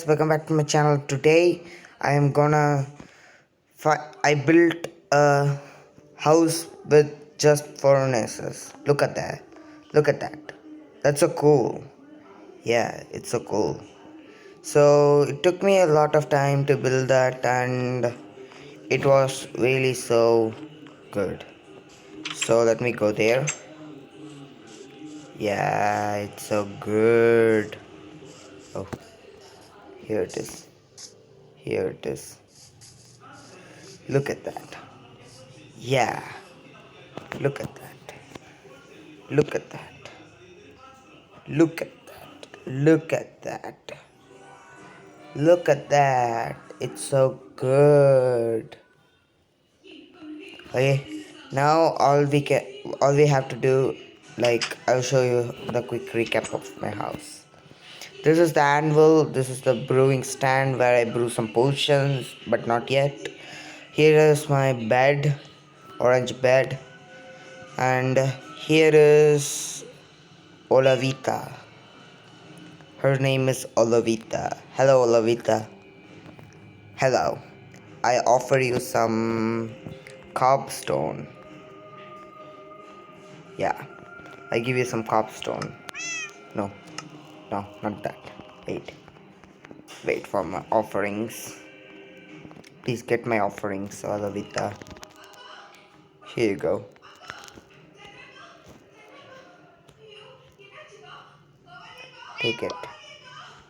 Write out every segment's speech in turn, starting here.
Welcome back to my channel. Today I am gonna I built a house with just furnaces. Look at that. Look at that. That's so cool. Yeah, it's so cool. So it took me a lot of time to build that, and it was really so good. So let me go there. Yeah, it's so good. Oh, here it is. Here it is. Look at that. Yeah, look at that. Look at that. Look at that. Look at that. Look at that. It's so good. Okay. Now all we have to do, like, I'll show you the quick recap of my house. This is the anvil. This is the brewing stand where I brew some potions, but not yet. Here is my bed, orange bed, and here is Olavita. Her name is Olavita. Hello, Olavita. Hello. I offer you some cobstone. Yeah, I give you some cobstone. No, no, not that. Wait. Wait for my offerings. Please get my offerings, Olavita. Here you go. Take it.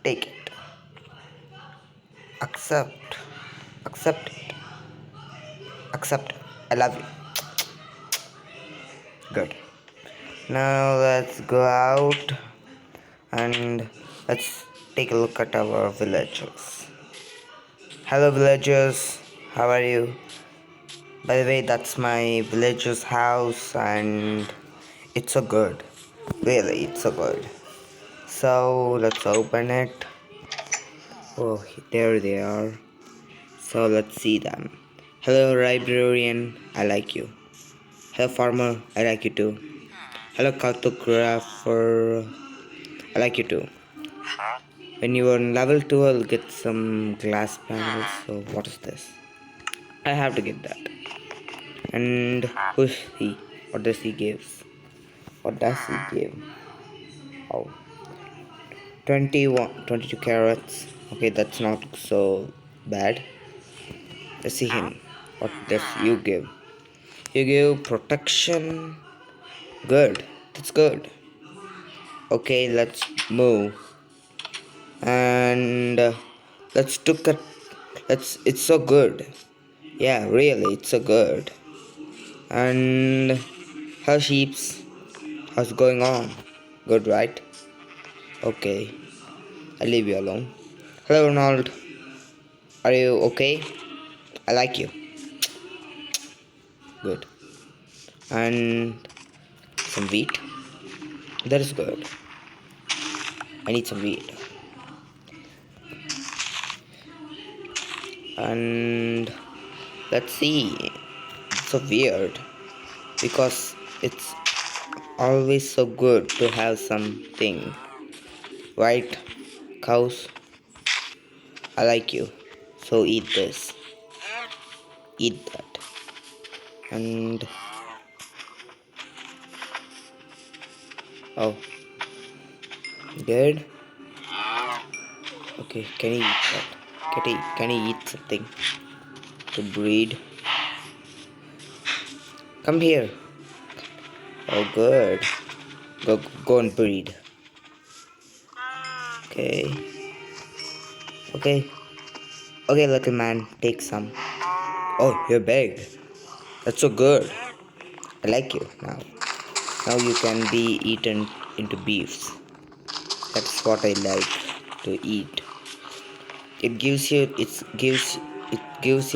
Take it. Accept. Accept it. Accept. I love you. Good. Now let's go out and let's take a look at our villagers. Hello, villagers. How are you? By the way, that's my villager's house, and it's so good. Really, it's so good. So let's open it. Oh, there they are. So let's see them. Hello, librarian. I like you. Hello, farmer. I like you too. Hello, cartographer. I like you too. When you are in level 2, I'll get some glass panels. So what is this? I have to get that. And who's he? What does he give? What does he give? Oh, 22 carrots. Okay, that's not so bad. Let's see him. What does you give? You give protection. Good. That's good. Okay, let's move. And let's look at. It's so good. Yeah, really, it's so good. And how sheeps? How's going on? Good, right? Okay, I leave you alone. Hello, Ronald. Are you okay? I like you. Good. And some wheat. That is good. I need some wheat. And let's see. It's so weird because it's always so good to have something. Right? Cows, I like you. So eat this. Eat that. And oh, good. Okay, can you eat that? Can you eat something to breed? Come here. Oh, good. Go and breed. Okay. Okay. Okay, little man, take some. Oh, you're big. That's so good. I like you now. Now you can be eaten into beefs. That's what I like to eat. It gives you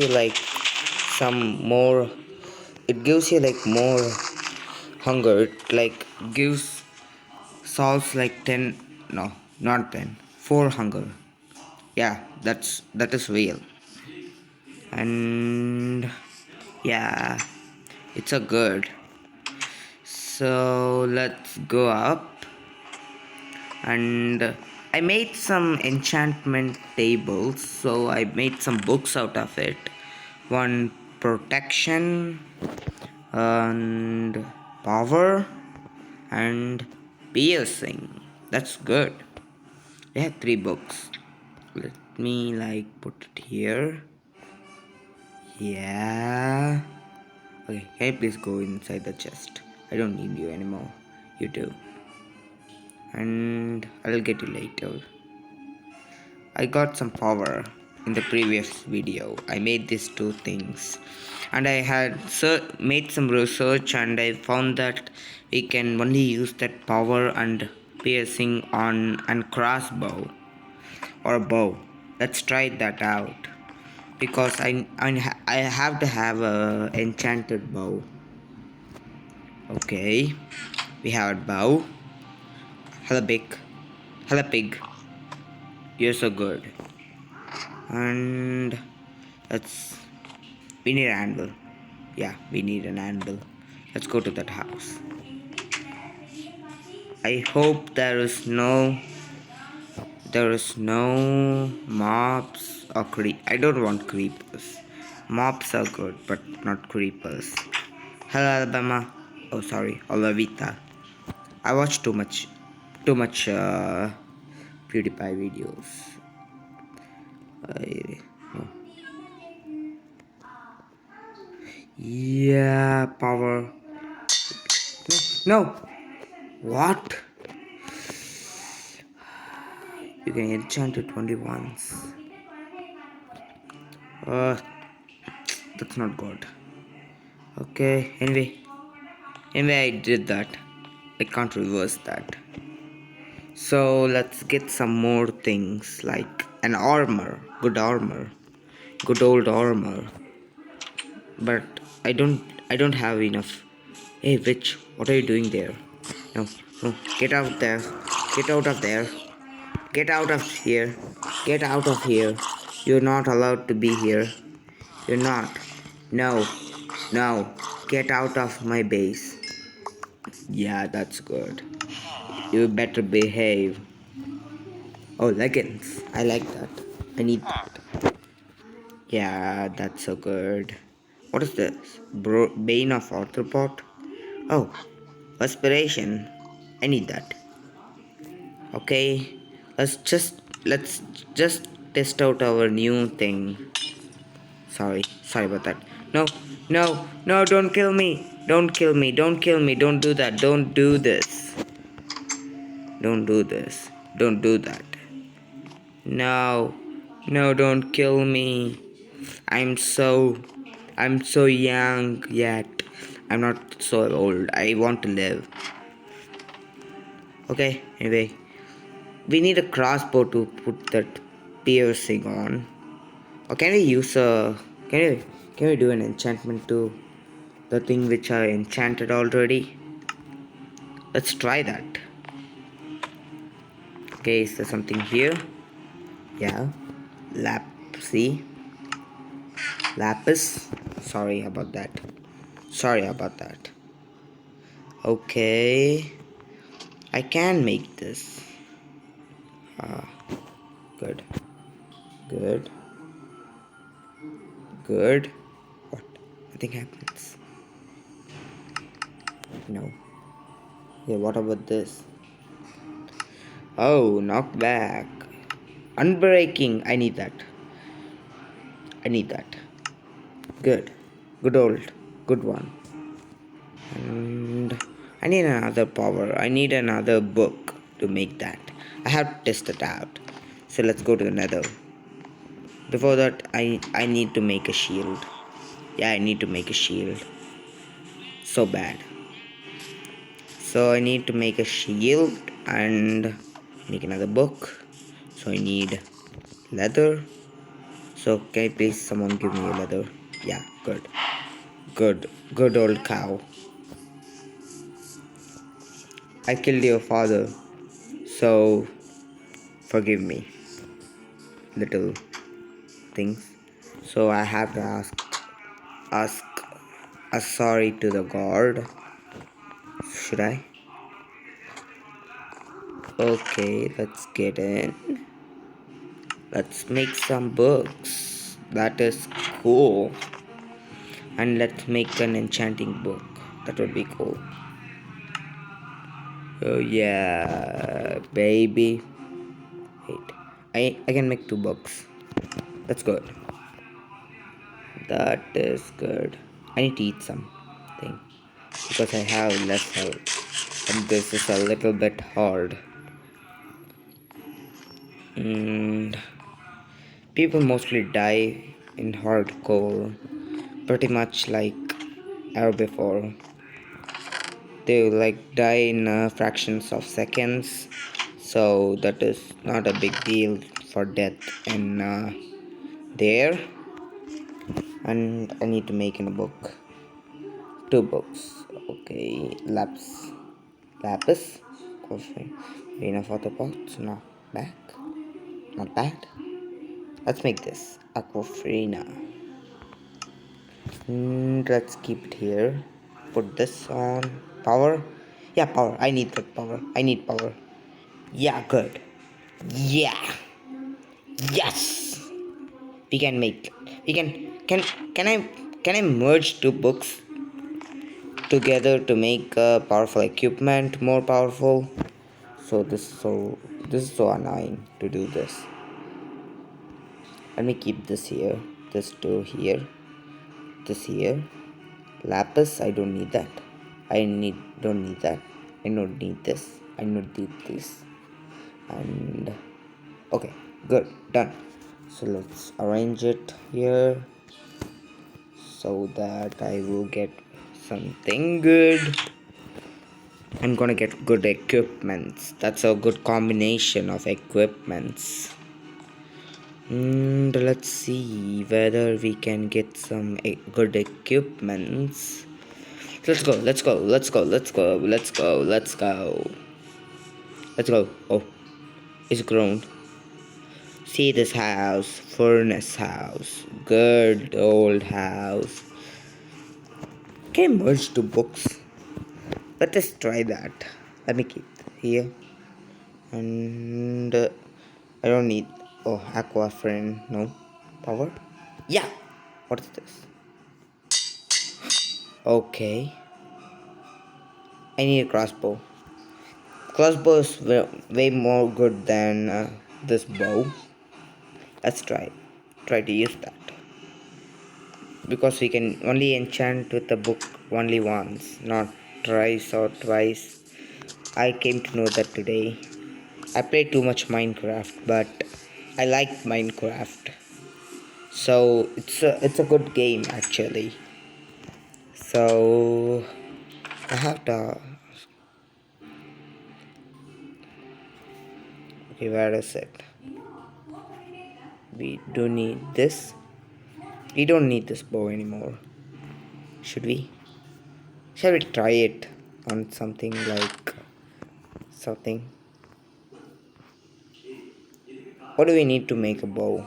like some more. It gives you like more hunger. It like gives solves like 10. No, not 10. 4 hunger. Yeah, that is real. And yeah, it's a good. So let's go up and I made some enchantment tables, so I made some books out of it. One protection and power and piercing. That's good. We have 3 books. Let me put it here. Yeah. Okay, can you please go inside the chest? I don't need you anymore. You do. And I'll get you later. I got some power in the previous video. I made these 2 things. And I had made some research and I found that we can only use that power and piercing on and crossbow or bow. Let's try that out. Because I have to have a enchanted bow. Okay, we have a bow. Hello pig. Hello pig. You're so good. And let's we need an anvil. Yeah, we need an anvil. Let's go to that house. I hope there is no mobs or I don't want creepers. Mobs are good, but not creepers. Hello Alabama. Oh sorry, Olavita. I watch too much PewDiePie videos. No. Yeah, power. No. What? You can enchant it only once. That's not good. Okay, anyway, I did that. I can't reverse that. So let's get some more things like an armor, good old armor. But I don't have enough. Hey witch, what are you doing there? No, no, get out there. Get out of there. Get out of here. Get out of here. You're not allowed to be here. You're not. No. No. Get out of my base. Yeah, that's good. You better behave. Oh, leggings. I like that. I need that. Yeah, that's so good. What is this? Bane of Arthropod? Oh, aspiration. I need that. Okay, let's just test out our new thing. Sorry about that. No, no, no! Don't kill me! Don't kill me! Don't kill me! Don't do that! Don't do this! Don't do this! Don't do that! No, no! Don't kill me! I'm so young yet. I'm not so old. I want to live. Okay. Anyway. We need a crossbow to put that piercing on. Or can we use a... Can we do an enchantment to the thing which I enchanted already? Let's try that. Okay, is there something here? Yeah. See? Lapis. Sorry about that. Okay. I can make this. Good. What? Nothing happens. No. Okay, what about this? Oh, knockback. Unbreaking. I need that. Good. Good one. And I need another power. I need another book to make that. I have to test it out. So let's go to the nether. Before that, I need to make a shield. Yeah, I need to make a shield. So bad. So I need to make a shield and make another book. So I need leather. So can you please someone give me a leather? Yeah, good old cow. I killed your father, so forgive me, little things. So I have to ask a sorry to the god. Should I? Okay, let's get in. Let's make some books. That is cool. And let's make an enchanting book. That would be cool. Oh yeah, baby. Wait, I can make 2 books. That's good. That is good. I need to eat something because I have less health, and this is a little bit hard. And people mostly die in hardcore, pretty much like ever before. They like die in fractions of seconds, so that is not a big deal for death in there. And I need to make in a book 2 books. Okay, lapis, coffee, enough for the pots. Not bad. Let's make this aquafina. Let's keep it here. Put this on power. Yeah, power. I need that power. I need power. Yeah, good. Yeah. Yes. We can make. We can I can I merge 2 books together to make powerful equipment more powerful? So this is so annoying to do this. Let me keep this here. This 2 here. This here. Lapis, I don't need that. Don't need that. I don't need this. I don't need this. And okay, good, done. So let's arrange it here so that I will get something good. I'm gonna get good equipments. That's a good combination of equipments. And let's see whether we can get some good equipments. Let's go, let's go, let's go, let's go, let's go, let's go. Let's go. Oh, it's grown. See this house, furnace house, good old house. Can I merge 2 books? Let us try that. Let me keep here. And I don't need. Oh, aqua friend. No. Power? Yeah. What is this? Okay. I need a crossbow. Crossbow is way more good than this bow. Let's try to use that. Because we can only enchant with the book only once, not thrice or twice. I came to know that today. I play too much Minecraft, but I like Minecraft. So it's a good game actually. So I have to. Okay, where is it? We don't need this. We don't need this bow anymore. Should we? Shall we try it on something like something? What do we need to make a bow?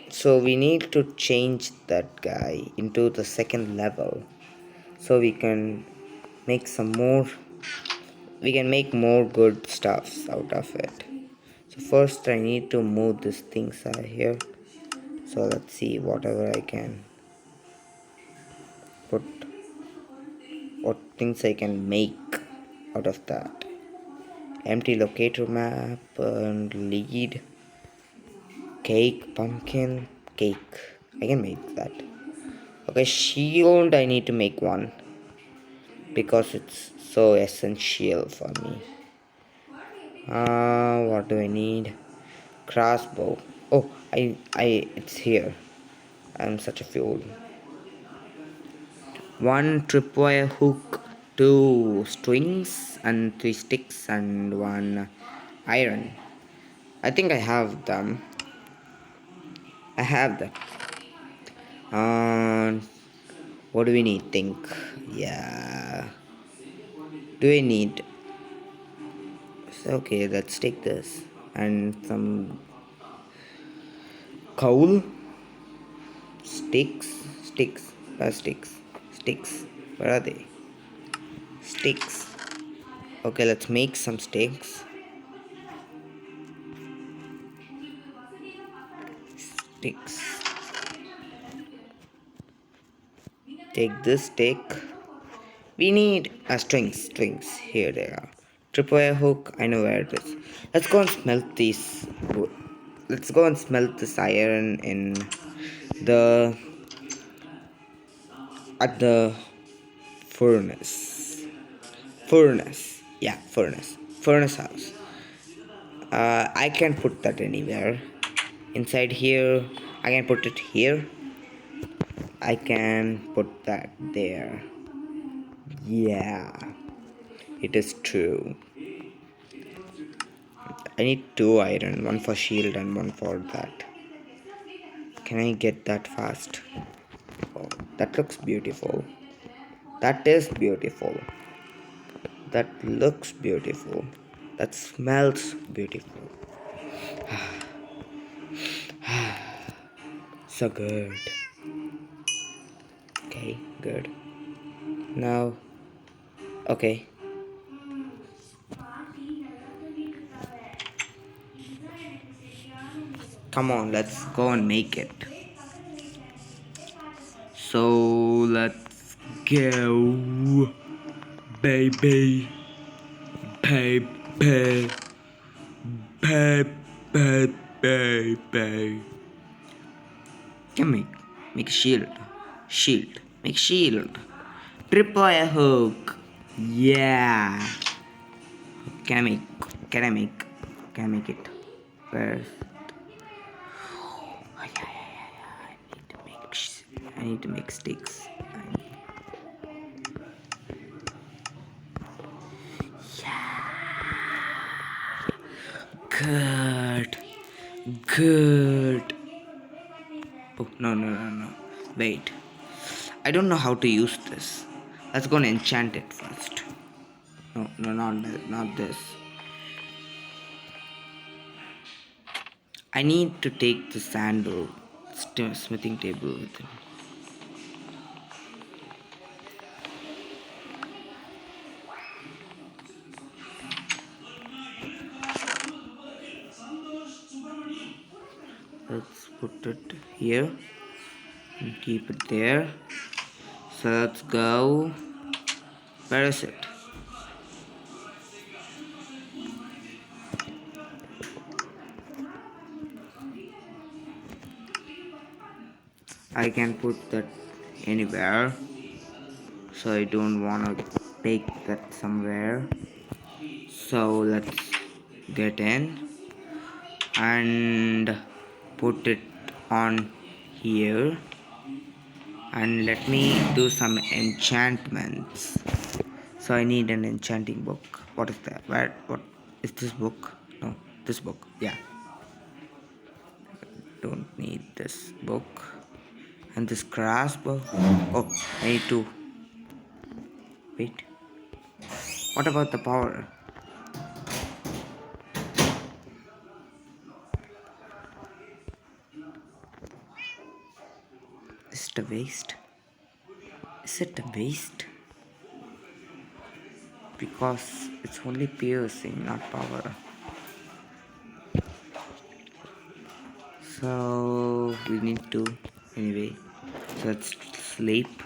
So we need to change that guy into the second level so we can make some more, we can make more good stuffs out of it. So first I need to move these things out here. So let's see whatever I can put, what things I can make out of that. Empty locator map and lead, cake, pumpkin, cake. I can make that. Okay, shield I need to make one because it's so essential for me. What do I need? Crossbow. Oh, it's here. I'm such a fool. 1 tripwire hook, 2 strings, and 3 sticks, and 1 iron. I think I have them. I have them. What do we need? Think. Yeah. Do we need? Okay, let's take this and some coal, sticks, sticks, sticks. Where are they? Sticks. Okay, let's make some steaks. Sticks. Take this stick. We need strings. Here they are. Tripwire hook. I know where it is. Let's go and smelt these. Let's go and smelt this iron in the at the furnace. Yeah, furnace house. I can put that anywhere. Inside here, I can put it here. I can put that there. Yeah, it is true. I need 2 iron, one for shield and one for that. Can I get that fast? Oh, that looks beautiful. That is beautiful. That looks beautiful. That smells beautiful. So good. Okay, good. Now, okay. Come on, let's go and make it. So let's go, baby, baby, baby. Can make shield, make shield. Tripwire hook. Yeah. Can I make? Can I make? Can I make it? First. I need to make sticks. Good. Good. Oh, no. Wait. I don't know how to use this. Let's go and enchant it first. No, not this. I need to take the sandal smithing table with him. Let's put it here and keep it there. So let's go. Where is it? I can put that anywhere, so I don't want to take that somewhere. So let's get in and put it on here, and let me do some enchantments. So I need an enchanting book. What is that? What is this book? No, this book. Yeah, don't need this book. And this grass book. Oh, I need to wait. What about the power? Is it a waste? Is it a waste? Because it's only piercing, not power. So we need to anyway. So let's sleep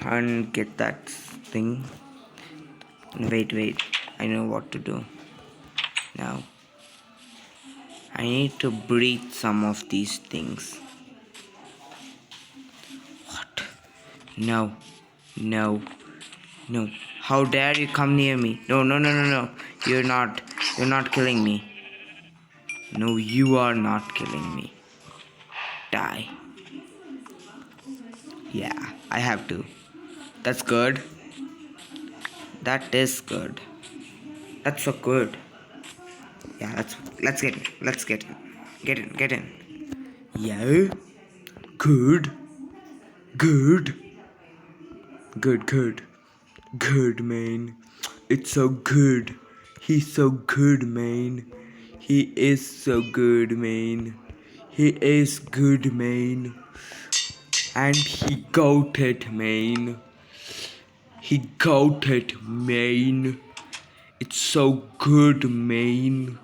and get that thing. Wait. I know what to do now. I need to breathe some of these things. What? No. How dare you come near me? No. You're not killing me. No, you are not killing me. Die. Yeah, I have to. That's good. That is good. That's so good. Yeah, let's get in. Let's get in. Get in. Yeah. Good. Good, man. It's so good. He's so good, man. He is so good, man. He is good, man. And he got it, man. He got it, man. It's so good, man.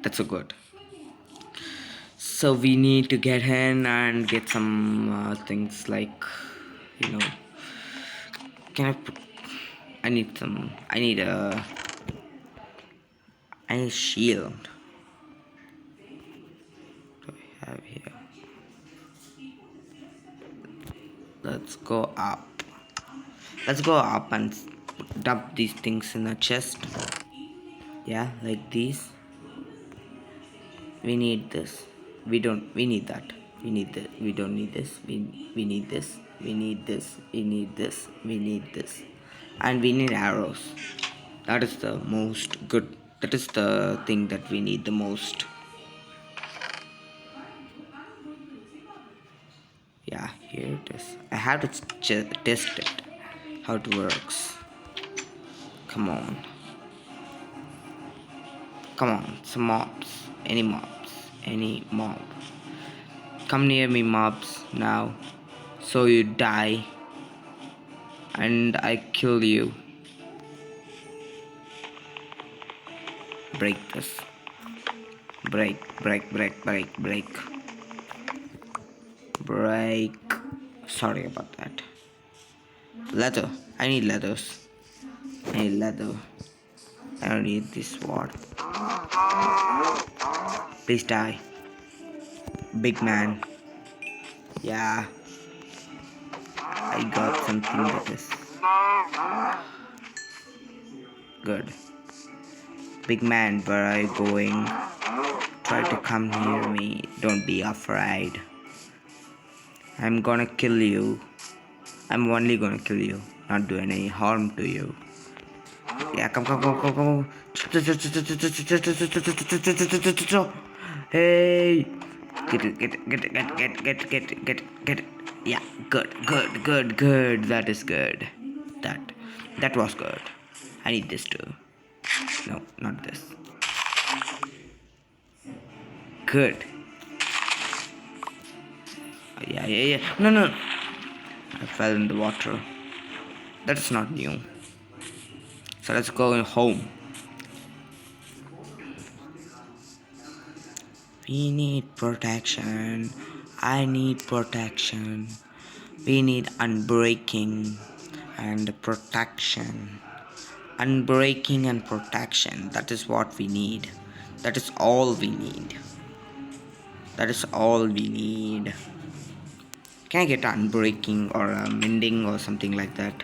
That's so good. So we need to get in and get some things like, you know, can I put, I need some, I need a shield. What do I have here? Let's go up. Let's go up and dump these things in a chest. Yeah, like these. We need this. We need that. We need this. We don't need this. We need this. We need this. We need this. We need this. And we need arrows. That is the most good. That is the thing that we need the most. Yeah, here it is. I have to test it. How it works. Come on. Come on. Some mobs. Any mobs. Any mob. Come near me, mobs, now. So you die. And I kill you. Break this. Break. Sorry about that. Leather. I need leathers. I need leather. I don't need this sword. Please die. Big man. Yeah. I got something that is good. Big man, where are you going? Try to come near me. Don't be afraid. I'm gonna kill you. I'm only gonna kill you. Not do any harm to you. Yeah, come. Hey. Get it. Yeah, good. That is good. That was good. I need this too. No, not this. Good. Yeah. No. I fell in the water. That is not new. So let's go home. We need protection. I need protection. We need unbreaking and protection. Unbreaking and protection. That is what we need. That is all we need. Can I get unbreaking or mending or something like that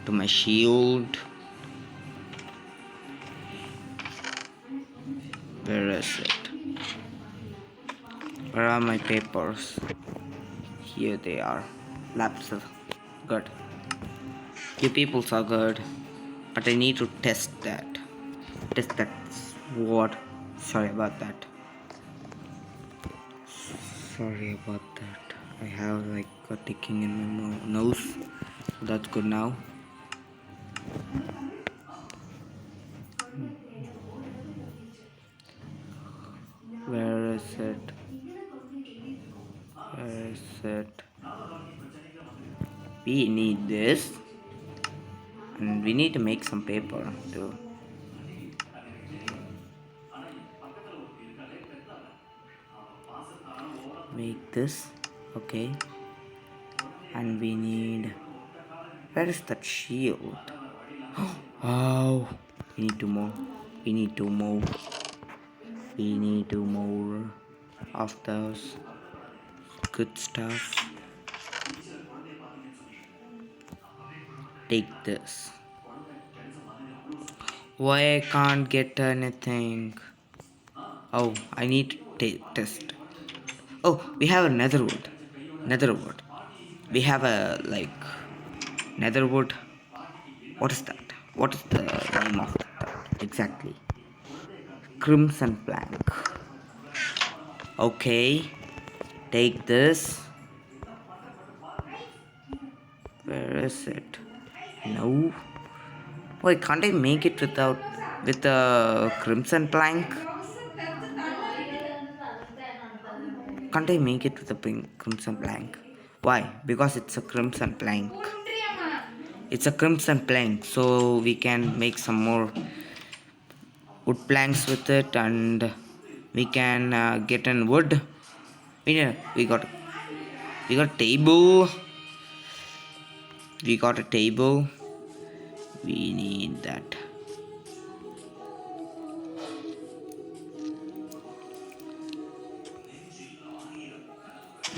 to my shield? Where is it? Where are my papers? Here they are. Labs are good. You peoples are good. But I need to test that. Test that sword. Sorry about that. I have like a ticking in my nose. That's good now. Where is it? We need this. And we need to make some paper too. Make this. Okay. And we need... Where is that shield? Oh, we need two more of those good stuff. Take this. Why I can't get anything? Oh, I need to test. Oh, we have a netherwood. We have a netherwood. What is that? What is the name of that exactly? Crimson plank. Okay, take this. Where is it? No. Why can't I make it with a crimson plank? Can't I make it with a crimson plank? Why? Because it's a crimson plank. It's a crimson plank, so we can make some more wood planks with it, and we can get an wood. We got table. We got a table. We need that.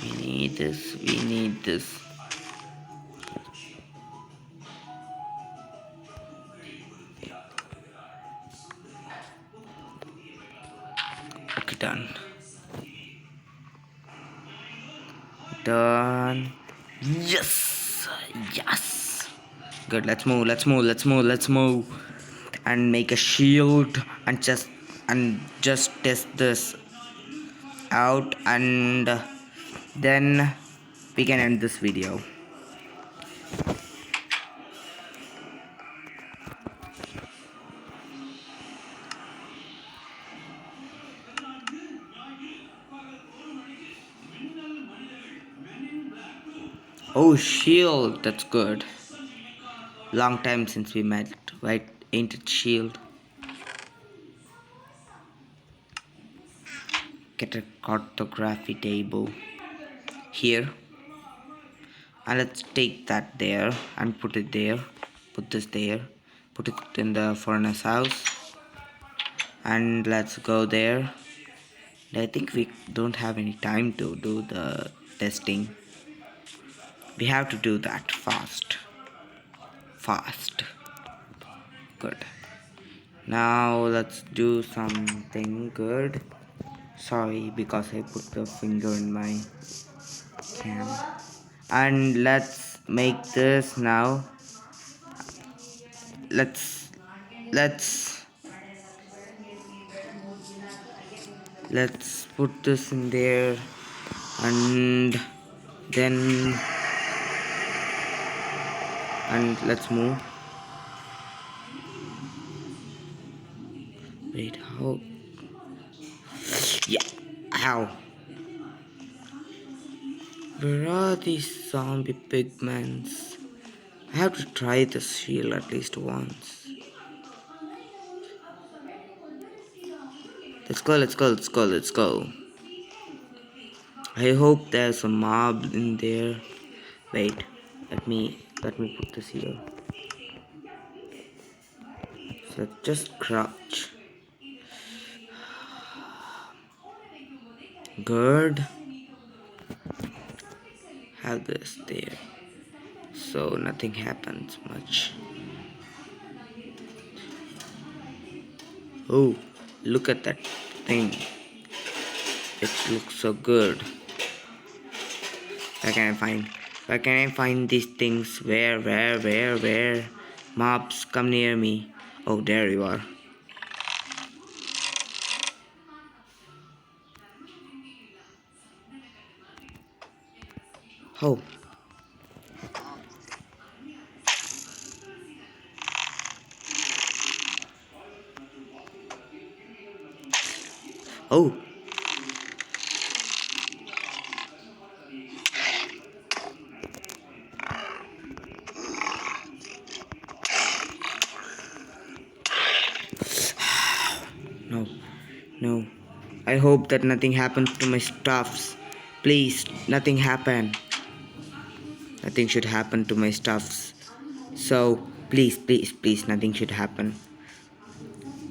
We need this. We need this. Okay, done. Done. Yes. Yes. Good. Let's move. Let's move. Let's move. Let's move. And make a shield and just test this out, and then we can end this video. Oh, shield. That's good. Long time since we met, right? Ain't it, shield? Get a cartography table here, and let's take that there and put it there. Put this there. Put it in the furnace house, and let's go there. I think we don't have any time to do the testing. We have to do that fast. Fast. Good. Now let's do something good. Sorry, because I put the finger in my cam. And let's make this now. Let's put this in there, and then let's move. Wait, how? Yeah, how? Where are these zombie pigments? I have to try this shield at least once. Let's go, let's go, let's go, let's go. I hope there's a mob in there. Wait, let me put this here. So just crouch. Good. Have this there, so nothing happens much. Oh, look at that thing. It looks so good. Where can I find these things? Where? Mobs, come near me. Oh, there you are. Oh. Oh. No. I hope that nothing happens to my stuffs. Please, nothing happen. Nothing should happen to my stuffs. So, please, nothing should happen.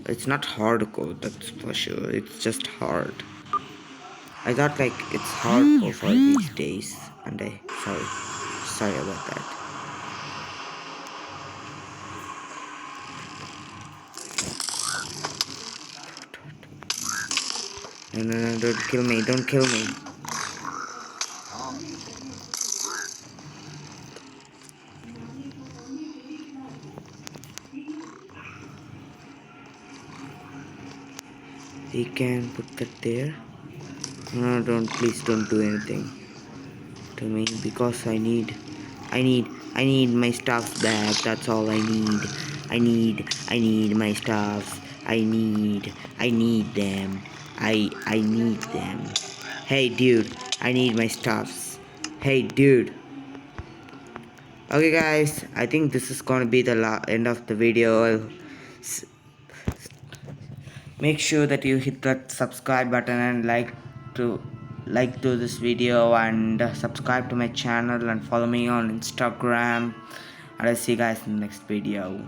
It's not hardcore, that's for sure. It's just hard. I thought like it's hardcore for these days, and sorry about that. No, don't kill me, don't kill me. We can put that there. No, please don't do anything to me, because I need my stuffs back. That's all I need. I need my stuffs. I need them. I need them. Hey dude, I need my stuffs. Hey dude. Okay guys, I think this is gonna be the end of the video. Make sure that you hit that subscribe button and like to this video, and subscribe to my channel and follow me on Instagram, and I'll see you guys in the next video.